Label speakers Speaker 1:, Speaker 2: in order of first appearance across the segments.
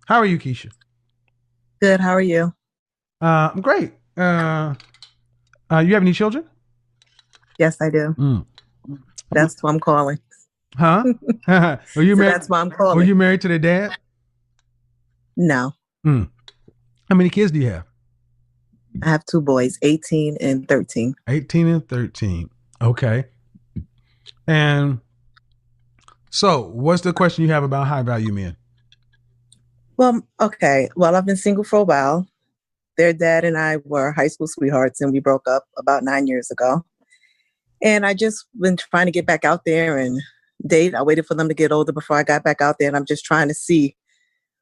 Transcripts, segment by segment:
Speaker 1: How are you, Keisha?
Speaker 2: Good. How are you?
Speaker 1: I'm great. You have any children?
Speaker 2: Yes, I do.
Speaker 1: Mm.
Speaker 2: That's why I'm calling.
Speaker 1: Huh? Were you
Speaker 2: So
Speaker 1: married?
Speaker 2: that's why I'm
Speaker 1: Were
Speaker 2: calling.
Speaker 1: you married to their dad?
Speaker 2: No,
Speaker 1: Mm. How many kids do you have?
Speaker 2: I have two boys, 18 and 13.
Speaker 1: 18 and 13. Okay. And so, what's the question you have about high value men?
Speaker 2: Well, okay. Well, I've been single for a while. Their dad and I were high school sweethearts and we broke up about 9 years ago. And I just been trying to get back out there and date. I waited for them to get older before I got back out there. And I'm just trying to see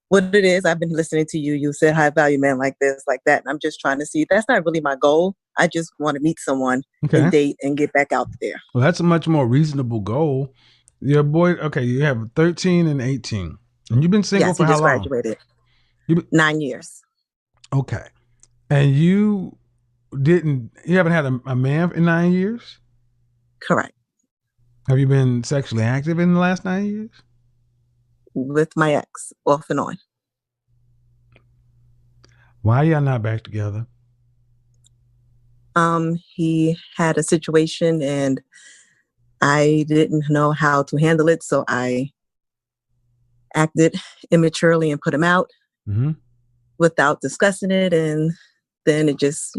Speaker 2: what it is. I've been listening to you. You said high value men like this, like that. And I'm just trying to see. That's not really my goal. I just want to meet someone and
Speaker 1: Okay.
Speaker 2: date and get back out there.
Speaker 1: Well, that's a much more reasonable goal. Your boy, okay, you have 13 and 18. And you've been single
Speaker 2: Yes,
Speaker 1: for
Speaker 2: he
Speaker 1: how
Speaker 2: just
Speaker 1: long?
Speaker 2: graduated.
Speaker 1: You been,
Speaker 2: 9 years.
Speaker 1: okay. And you haven't had a man in 9 years?
Speaker 2: Correct.
Speaker 1: Have you been sexually active in the last 9 years?
Speaker 2: With my ex, off and on.
Speaker 1: Why y'all not back together?
Speaker 2: He had a situation and I didn't know how to handle it, so I acted immaturely and put him out
Speaker 1: Mm-hmm.
Speaker 2: without discussing it, and then it just,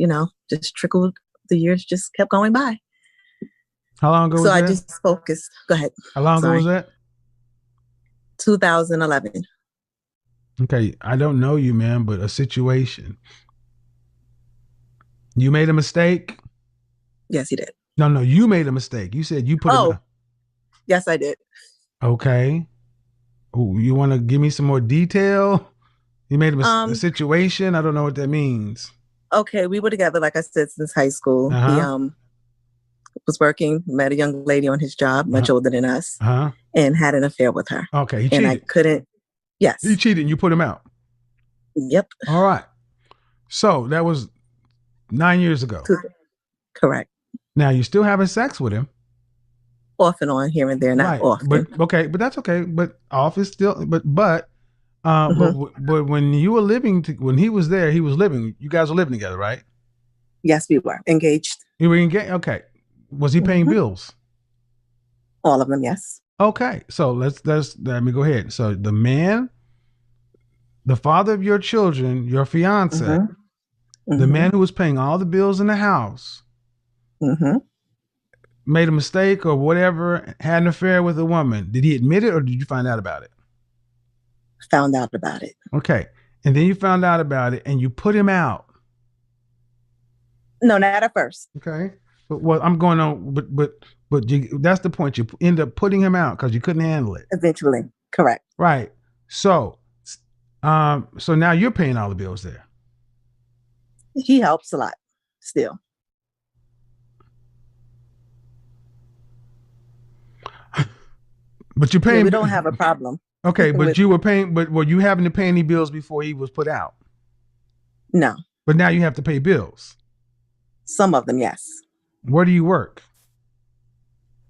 Speaker 2: just trickled. The years just kept going by.
Speaker 1: How long ago
Speaker 2: So
Speaker 1: was
Speaker 2: I
Speaker 1: that?
Speaker 2: just focused. Go ahead.
Speaker 1: How long ago was
Speaker 2: Sorry.
Speaker 1: that?
Speaker 2: 2011.
Speaker 1: Okay, I don't know you, man, but a situation. You made a mistake?
Speaker 2: Yes, he did.
Speaker 1: No, no, you made a mistake. You said you put him
Speaker 2: Oh,
Speaker 1: out.
Speaker 2: yes, I did.
Speaker 1: Okay. Ooh, you want to give me some more detail? You made a
Speaker 2: Um,
Speaker 1: situation? I don't know what that means.
Speaker 2: okay, we were together, like I said, since high school.
Speaker 1: Uh
Speaker 2: He
Speaker 1: huh.
Speaker 2: was working, met a young lady on his job,
Speaker 1: Uh
Speaker 2: much older than us,
Speaker 1: huh.
Speaker 2: and had an affair with her.
Speaker 1: Okay, he
Speaker 2: And I
Speaker 1: cheated.
Speaker 2: couldn't,
Speaker 1: He
Speaker 2: yes,
Speaker 1: cheated and you put him out.
Speaker 2: yep,
Speaker 1: All right. So that was 9 years ago.
Speaker 2: correct.
Speaker 1: Now you're still having sex with him.
Speaker 2: Off and on here and there, not
Speaker 1: Right. But
Speaker 2: often.
Speaker 1: okay, but that's okay. But off is still but
Speaker 2: Hmm.
Speaker 1: but when you were when he was there, he was living. You guys were living together, right?
Speaker 2: Yes, we were engaged.
Speaker 1: You were engaged. Okay. Was he paying
Speaker 2: Hmm.
Speaker 1: bills?
Speaker 2: All of them, yes.
Speaker 1: Okay. So let me go ahead. So the man, the father of your children, your fiance,
Speaker 2: Hmm.
Speaker 1: the
Speaker 2: Hmm.
Speaker 1: man who was paying all the bills in the house,
Speaker 2: Hmm.
Speaker 1: made a mistake or whatever, had an affair with a woman. Did he admit it or did you find out about it?
Speaker 2: Found out about it.
Speaker 1: Okay. And then you found out about it and you put him out.
Speaker 2: No, not at first.
Speaker 1: Okay. But what I'm going on, that's the point. You end up putting him out because you couldn't handle it.
Speaker 2: Eventually, correct.
Speaker 1: Right. So, so now you're paying all the bills there.
Speaker 2: He helps a lot still.
Speaker 1: But you're
Speaker 2: Yeah, we
Speaker 1: paying.
Speaker 2: don't have a problem
Speaker 1: Okay, but
Speaker 2: with,
Speaker 1: you were paying. But were you having to pay any bills before he was put out?
Speaker 2: no,
Speaker 1: But now you have to pay bills.
Speaker 2: some of them, yes,
Speaker 1: Where do you work?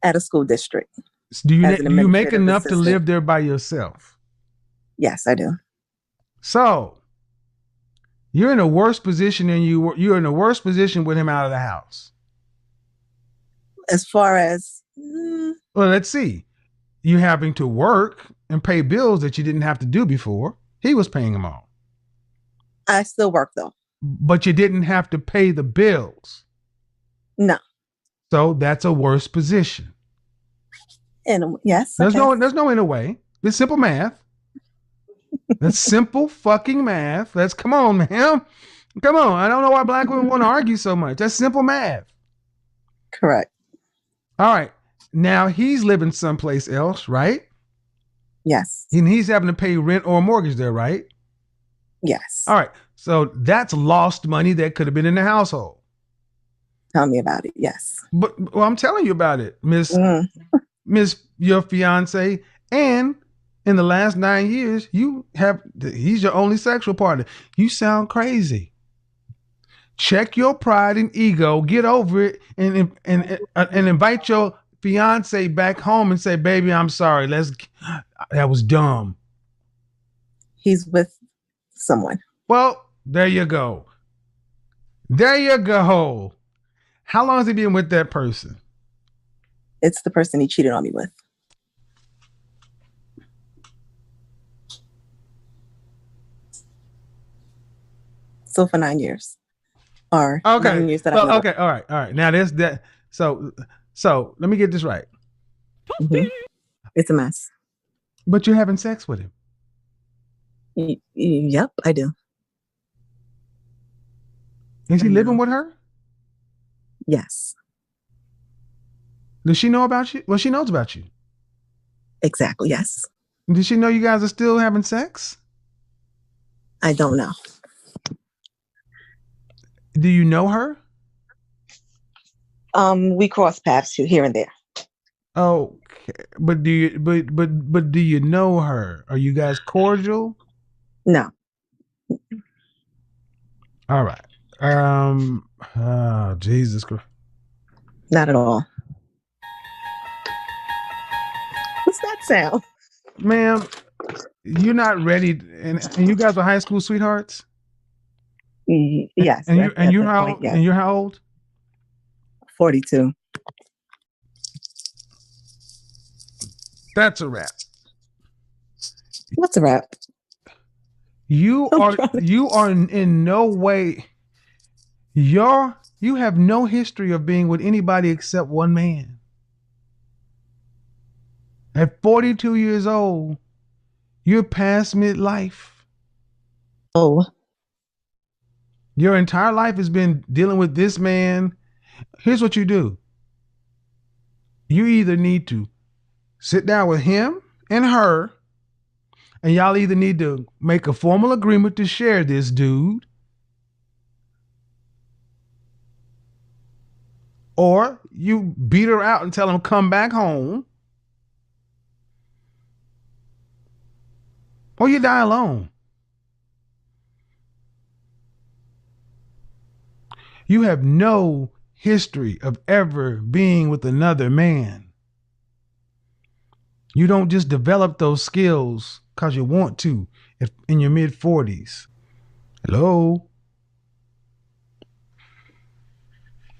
Speaker 2: at a school district
Speaker 1: Do you
Speaker 2: as an
Speaker 1: do you make
Speaker 2: administrative
Speaker 1: enough to
Speaker 2: assistant.
Speaker 1: live there by yourself?
Speaker 2: Yes, I do.
Speaker 1: So you're in a worse position than you were. You're in a worse position with him out of the house.
Speaker 2: As far as,
Speaker 1: Well, let's see. You having to work and pay bills that you didn't have to do before. He was paying them all,
Speaker 2: I still work though.
Speaker 1: but you didn't have to pay the bills.
Speaker 2: No.
Speaker 1: So that's a worse position.
Speaker 2: And yes,
Speaker 1: There's
Speaker 2: okay.
Speaker 1: no inner way. It's simple math. That's simple fucking math. That's come on, man. Come on. I don't know why black women want to argue so much. That's simple math.
Speaker 2: Correct.
Speaker 1: All right. Now he's living someplace else, right?
Speaker 2: Yes.
Speaker 1: And he's having to pay rent or a mortgage there, right?
Speaker 2: Yes.
Speaker 1: All right. So that's lost money that could have been in the household.
Speaker 2: Tell me about it. Yes.
Speaker 1: But well, I'm telling you about it,
Speaker 2: Mm.
Speaker 1: Miss your fiance. And in the last 9 years, he's your only sexual partner. You sound crazy. Check your pride and ego, get over it, and invite your fiance back home and say, "Baby, I'm sorry. That was dumb."
Speaker 2: He's with someone.
Speaker 1: Well, there you go. There you go. How long has he been with that person?
Speaker 2: It's the person he cheated on me with. So for 9 years. Or
Speaker 1: Okay.
Speaker 2: 9 years that I
Speaker 1: Well,
Speaker 2: know.
Speaker 1: okay. All right. Now there's that. So let me get this right.
Speaker 2: Mm-hmm. It's a mess.
Speaker 1: But you're having sex with him.
Speaker 2: Yep, I do.
Speaker 1: Is he living with her?
Speaker 2: Yes.
Speaker 1: Does she know about you? Well, she knows about you.
Speaker 2: Exactly. Yes.
Speaker 1: Does she know you guys are still having sex?
Speaker 2: I don't know.
Speaker 1: Do you know her?
Speaker 2: We cross paths here and there.
Speaker 1: Okay, but do you but do you know her? Are you guys cordial?
Speaker 2: No.
Speaker 1: All right. Oh, Jesus Christ.
Speaker 2: Not at all. What's that sound?
Speaker 1: Ma'am, you're not ready, and you guys are high school sweethearts.
Speaker 2: Yes.
Speaker 1: And you're how old?
Speaker 2: Yes.
Speaker 1: And you're how old?
Speaker 2: 42.
Speaker 1: That's a wrap.
Speaker 2: What's a wrap?
Speaker 1: You are in no way. You have no history of being with anybody except one man. At 42 years old, you're past midlife.
Speaker 2: Oh.
Speaker 1: Your entire life has been dealing with this man. Here's what you do. You either need to sit down with him and her, and y'all either need to make a formal agreement to share this dude, or you beat her out and tell him come back home, or you die alone. You have no history of ever being with another man. You don't just develop those skills because you want to in your mid 40s. Hello?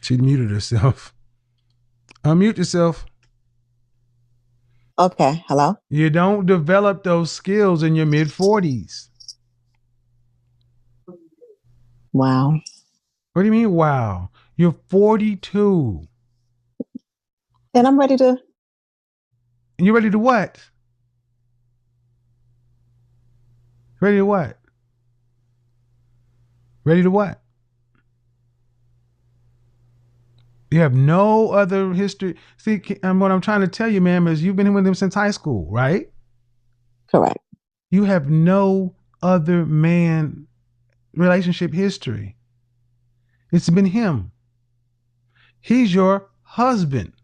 Speaker 1: She muted herself. Unmute yourself.
Speaker 2: Okay. Hello?
Speaker 1: You don't develop those skills in your mid 40s.
Speaker 2: Wow.
Speaker 1: What do you mean, wow? You're 42.
Speaker 2: And I'm ready to.
Speaker 1: And you ready to what? Ready to what? Ready to what? You have no other history. See, and what I'm trying to tell you, ma'am, is you've been with him since high school, right?
Speaker 2: Correct.
Speaker 1: You have no other man relationship history. It's been him. He's your husband.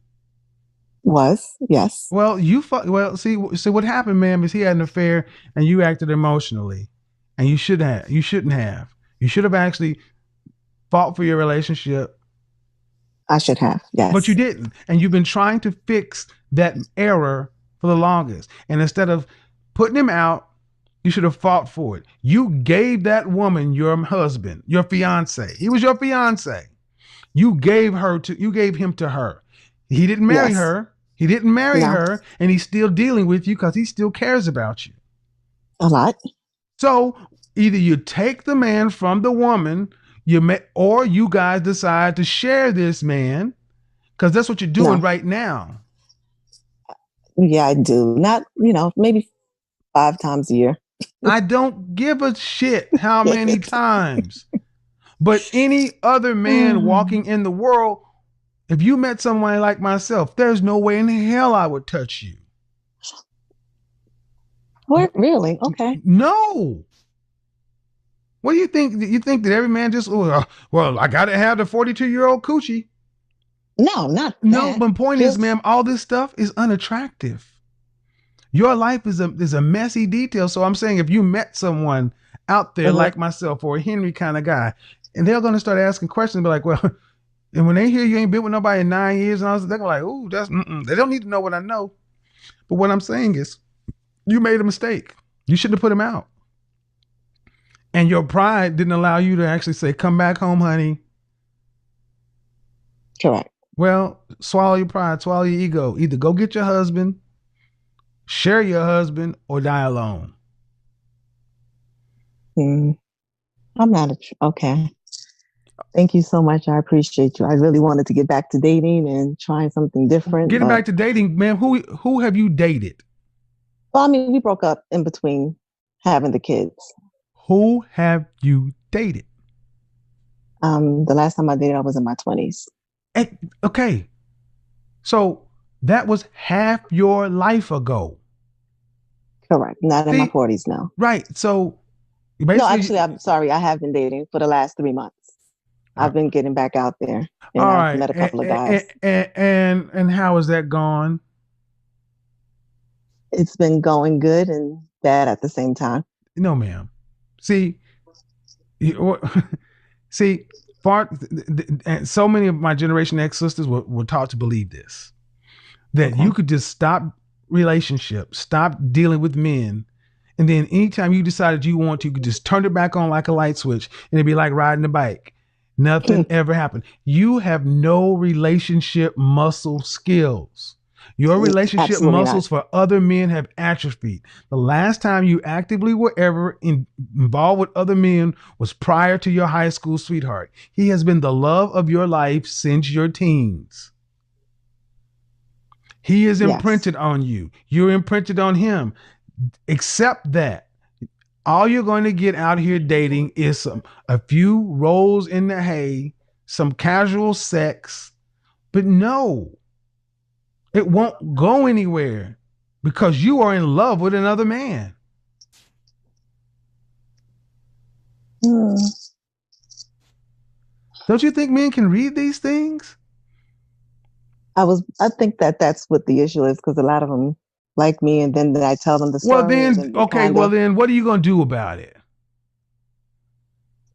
Speaker 2: Was, yes.
Speaker 1: Well, see what happened, ma'am, is he had an affair and you acted emotionally, and you shouldn't have. You should have actually fought for your relationship.
Speaker 2: I should have, yes.
Speaker 1: But you didn't, and you've been trying to fix that error for the longest. And instead of putting him out, you should have fought for it. You gave that woman your husband, your fiance. He was your fiance. You gave him to her. He didn't marry her. He didn't marry her, and he's still dealing with you because he still cares about you.
Speaker 2: A lot.
Speaker 1: So either you take the man from the woman, or you guys decide to share this man, because that's what you're doing right now.
Speaker 2: Yeah, I do. Not, maybe 5 times a year.
Speaker 1: I don't give a shit how many times. But any other man walking in the world, if you met someone like myself, there's no way in hell I would touch you.
Speaker 2: What? Really? Okay.
Speaker 1: No. What do you think? You think that every man just, well, I got to have the 42-year-old coochie?
Speaker 2: No, not that.
Speaker 1: No, but the point is, ma'am, all this stuff is unattractive. Your life is a messy detail. So I'm saying if you met someone out there like myself or a Henry kind of guy, and they're going to start asking questions, be like, well, and when they hear you ain't been with nobody in 9 years, and they're like, oh, they don't need to know what I know. But what I'm saying is, you made a mistake. You shouldn't have put him out. And your pride didn't allow you to actually say, come back home, honey.
Speaker 2: Correct.
Speaker 1: Well, swallow your pride, swallow your ego. Either go get your husband, share your husband, or die alone.
Speaker 2: I'm not okay. Thank you so much. I appreciate you. I really wanted to get back to dating and trying something different.
Speaker 1: Getting
Speaker 2: But,
Speaker 1: back to dating, man, who have you dated?
Speaker 2: well, I mean, we broke up in between having the kids.
Speaker 1: Who have you dated?
Speaker 2: The last time I dated, I was in my 20s.
Speaker 1: Okay. So that was half your life ago.
Speaker 2: Correct. Not in my 40s now.
Speaker 1: Right. So
Speaker 2: No,
Speaker 1: basically,
Speaker 2: actually, I'm sorry. I have been dating for the last 3 months. I've been getting back out there, and
Speaker 1: all
Speaker 2: I've
Speaker 1: right.
Speaker 2: met a couple of guys.
Speaker 1: And how has that gone?
Speaker 2: It's been going good and bad at the same time.
Speaker 1: No, ma'am. See, see, and so many of my Generation X sisters were taught to believe this, that you could just stop relationships, stop dealing with men, and then anytime you decided you want to, you could just turn it back on like a light switch, and it'd be like riding a bike. Nothing ever happened. You have no relationship muscle skills. Your relationship
Speaker 2: Absolutely
Speaker 1: muscles
Speaker 2: not.
Speaker 1: for other men have atrophied. The last time you actively were ever involved with other men was prior to your high school sweetheart. He has been the love of your life since your teens. He is imprinted on you. You're imprinted on him. Accept that. All you're going to get out here dating is a few rolls in the hay, some casual sex, but no, it won't go anywhere because you are in love with another man. Don't you think men can read these things?
Speaker 2: I think that's what the issue is, because a lot of them like me, and then I tell them the story.
Speaker 1: Well, then, okay. Well, then, what are you going to do about it?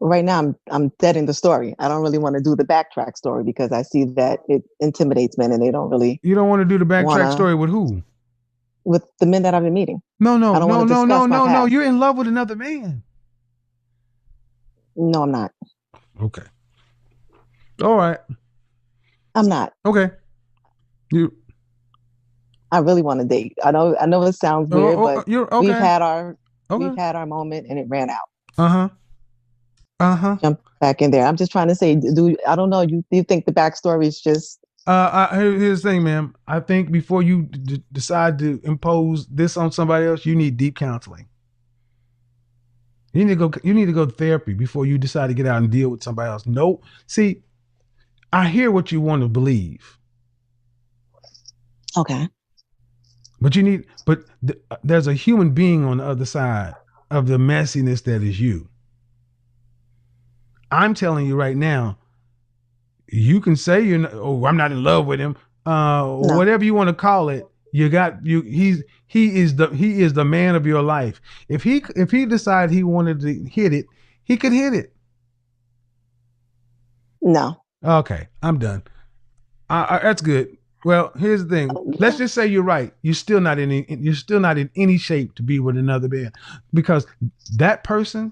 Speaker 2: Right now, I'm dead in the story. I don't really want to do the backtrack story because I see that it intimidates men, and they don't really.
Speaker 1: You don't want to do the backtrack story with who?
Speaker 2: With the men that I've been meeting.
Speaker 1: No. You're in love with another man.
Speaker 2: No, I'm not.
Speaker 1: Okay. All right.
Speaker 2: I'm not.
Speaker 1: Okay.
Speaker 2: I really want to date. I know it sounds weird, but
Speaker 1: okay.
Speaker 2: we've had our moment, and it ran out. Jump back in there. I'm just trying to say, I don't know. Do you think the backstory is just?
Speaker 1: Here's the thing, ma'am. I think before you decide to impose this on somebody else, you need deep counseling. You need to go to therapy before you decide to get out and deal with somebody else. Nope. See, I hear what you want to believe.
Speaker 2: Okay.
Speaker 1: But there's a human being on the other side of the messiness that is you. I'm telling you right now, you can say I'm not in love with him. No. Whatever you want to call it, he is the man of your life. If he decided he wanted to hit it, he could hit it.
Speaker 2: No.
Speaker 1: Okay, I'm done. That's good. Well, here's the thing. Let's just say you're right. You're still not in any shape to be with another man, because that person,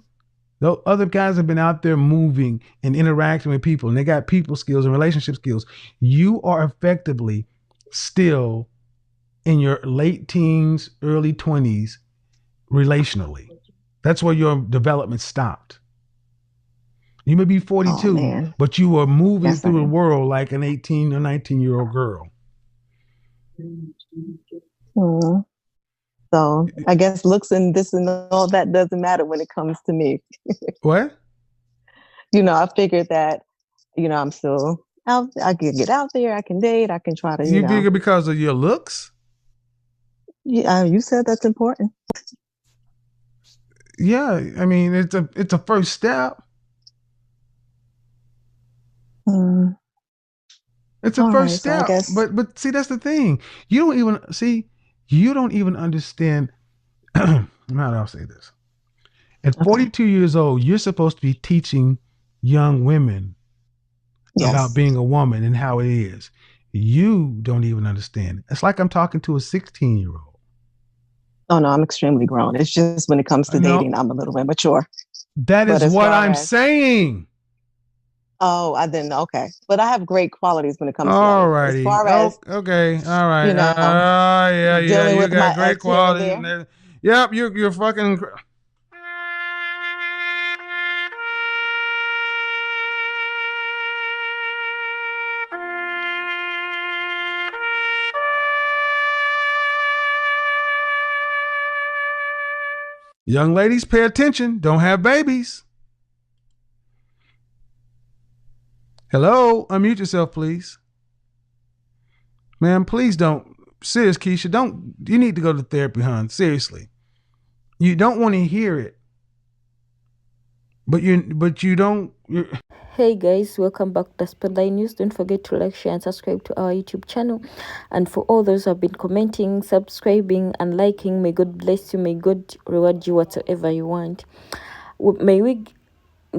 Speaker 1: those other guys have been out there moving and interacting with people, and they got people skills and relationship skills. You are effectively still in your late teens, early 20s relationally. That's where your development stopped. You may be 42, but you are moving through the world like an 18 or 19-year-old girl.
Speaker 2: So I guess looks and this and all that doesn't matter when it comes to me.
Speaker 1: What?
Speaker 2: I figured that, I'm still out. I can get out there. I can date. I can try to.
Speaker 1: You figure because of your looks?
Speaker 2: Yeah, you said that's important.
Speaker 1: Yeah, I mean it's a first step. It's a first step. So but see, that's the thing. You don't even understand. How do I say this? At 42 years old, you're supposed to be teaching young women about being a woman and how it is. You don't even understand. It's like I'm talking to a 16-year-old.
Speaker 2: Oh no, I'm extremely grown. It's just when it comes to dating, I'm a little immature.
Speaker 1: That
Speaker 2: But
Speaker 1: is
Speaker 2: as
Speaker 1: what
Speaker 2: far
Speaker 1: I'm
Speaker 2: as,
Speaker 1: saying.
Speaker 2: oh, I didn't, okay. But I have great qualities when it comes to that.
Speaker 1: All
Speaker 2: As
Speaker 1: righty.
Speaker 2: far
Speaker 1: Oh,
Speaker 2: as,
Speaker 1: okay. All right.
Speaker 2: you know,
Speaker 1: Yeah, yeah.
Speaker 2: dealing
Speaker 1: You
Speaker 2: with
Speaker 1: got
Speaker 2: my
Speaker 1: great
Speaker 2: ex here and
Speaker 1: qualities.
Speaker 2: there.
Speaker 1: And yep, you're fucking. Young ladies, pay attention. Don't have babies. Hello, unmute yourself, please. Man, please don't. Serious, Keisha, don't. You need to go to therapy, hon. Seriously, you don't want to hear it, but you don't.
Speaker 3: Hey guys, welcome back to Spotlight News. Don't forget to like, share, and subscribe to our YouTube channel. And for all those who have been commenting, subscribing, and liking, may God bless you. May God reward you whatsoever you want. May we,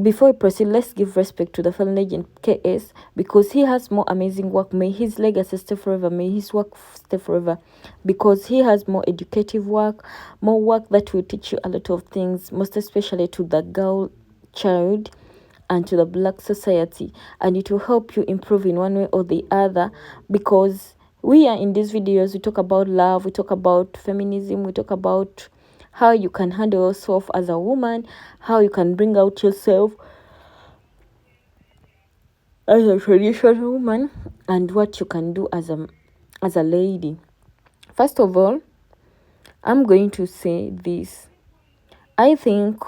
Speaker 3: before we proceed, let's give respect to the fallen legend KS, because he has more amazing work. May his legacy stay forever. May his work stay forever, because he has more educative work, more work that will teach you a lot of things, most especially to the girl child and to the black society, and it will help you improve in one way or the other, because we are in these videos, we talk about love, we talk about feminism, we talk about how you can handle yourself as a woman, how you can bring out yourself as a traditional woman, and what you can do as a lady. First of all, I'm going to say this. I think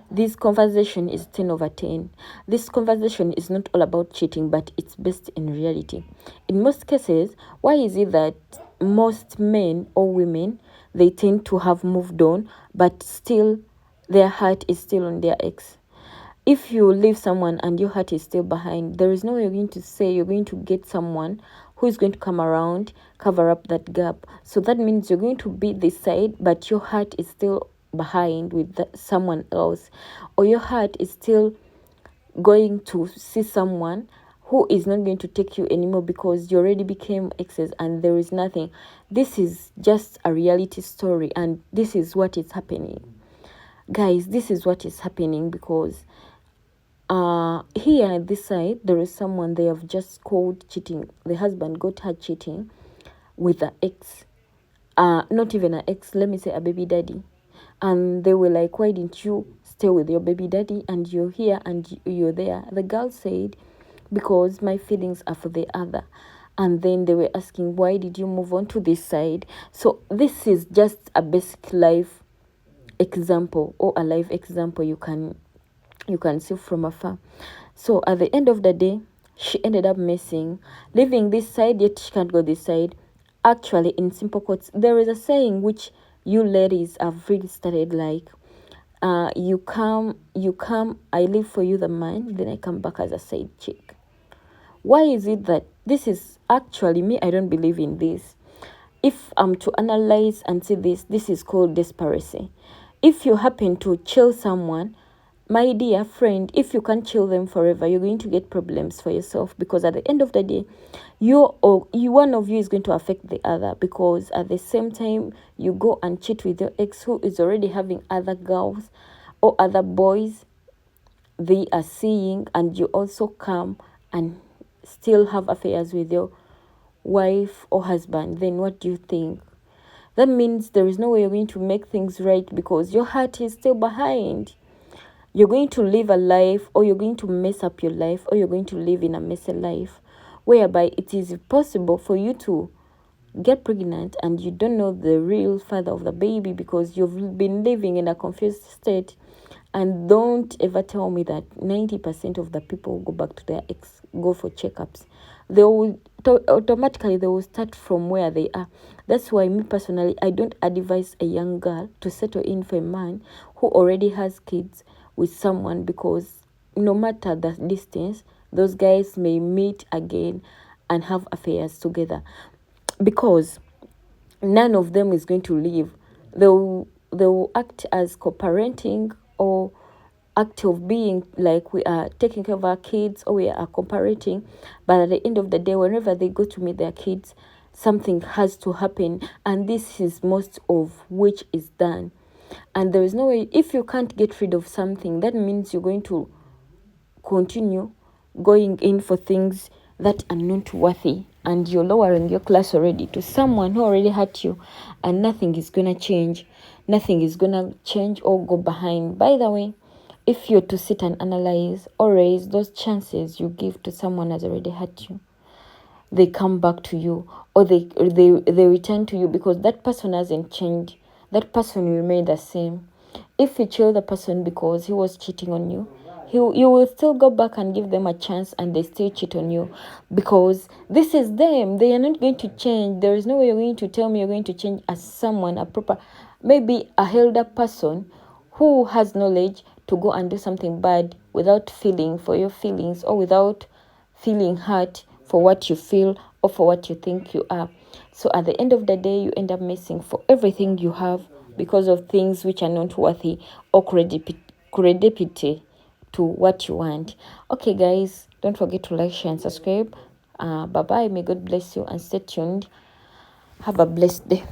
Speaker 3: this conversation is 10 over 10. This conversation is not all about cheating, but it's based in reality. In most cases, why is it that most men or women, they tend to have moved on, but still their heart is still on their ex? If you leave someone and your heart is still behind, there is no way you're going to say you're going to get someone who is going to come around, cover up that gap. So that means you're going to be this side, but your heart is still behind with someone else, or your heart is still going to see someone who is not going to take you anymore because you already became exes and there is nothing. This is just a reality story, and this is what is happening, guys. This is what is happening, because here at this side there is someone they have just called cheating. The husband got her cheating with the ex, not even an ex, let me say a baby daddy. And they were like, why didn't you stay with your baby daddy, and you're here and you're there? The girl said, because my feelings are for the other. And then they were asking, why did you move on to this side? So this is just a basic life example, or a life example you can see from afar. So at the end of the day, she ended up missing, leaving this side, yet she can't go this side. Actually, in simple quotes, there is a saying which you ladies have really started, like, you come, I leave for you the man, then I come back as a side chick. Why is it that this is actually me? I don't believe in this. If I'm to analyze and see this is called desperation. If you happen to chill someone, my dear friend, if you can't chill them forever, you're going to get problems for yourself, because at the end of the day, one of you is going to affect the other, because at the same time you go and cheat with your ex who is already having other girls or other boys they are seeing, and you also come and still have affairs with your wife or husband, then what do you think? That means there is no way you're going to make things right, because your heart is still behind. You're going to live a life, or you're going to mess up your life, or you're going to live in a messy life, whereby it is possible for you to get pregnant and you don't know the real father of the baby, because you've been living in a confused state. And don't ever tell me that 90% of the people who go back to their ex go for checkups. They will automatically they will start from where they are. That's why me personally, I don't advise a young girl to settle in for a man who already has kids with someone, because no matter the distance, those guys may meet again and have affairs together, because none of them is going to leave. They will act as co-parenting, or act of being like we are taking care of our kids, or we are cooperating, but at the end of the day, whenever they go to meet their kids, something has to happen, and this is most of which is done. And there is no way, if you can't get rid of something, that means you're going to continue going in for things that are not worthy, and you're lowering your class already to someone who already hurt you, and nothing is gonna change. Nothing is gonna change or go behind. By the way, if you're to sit and analyze or raise those chances you give to someone has already hurt you, they come back to you, or they return to you, because that person hasn't changed. That person will remain the same. If you chill the person because he was cheating on you, you will still go back and give them a chance, and they still cheat on you, because this is them. They are not going to change. There is no way you're going to tell me you're going to change as someone, a proper, maybe a held up person who has knowledge to go and do something bad without feeling for your feelings, or without feeling hurt for what you feel or for what you think you are. So at the end of the day, you end up missing for everything you have because of things which are not worthy or credibility to what you want. Okay, guys, don't forget to like, share, and subscribe. Bye bye. May God bless you, and stay tuned. Have a blessed day.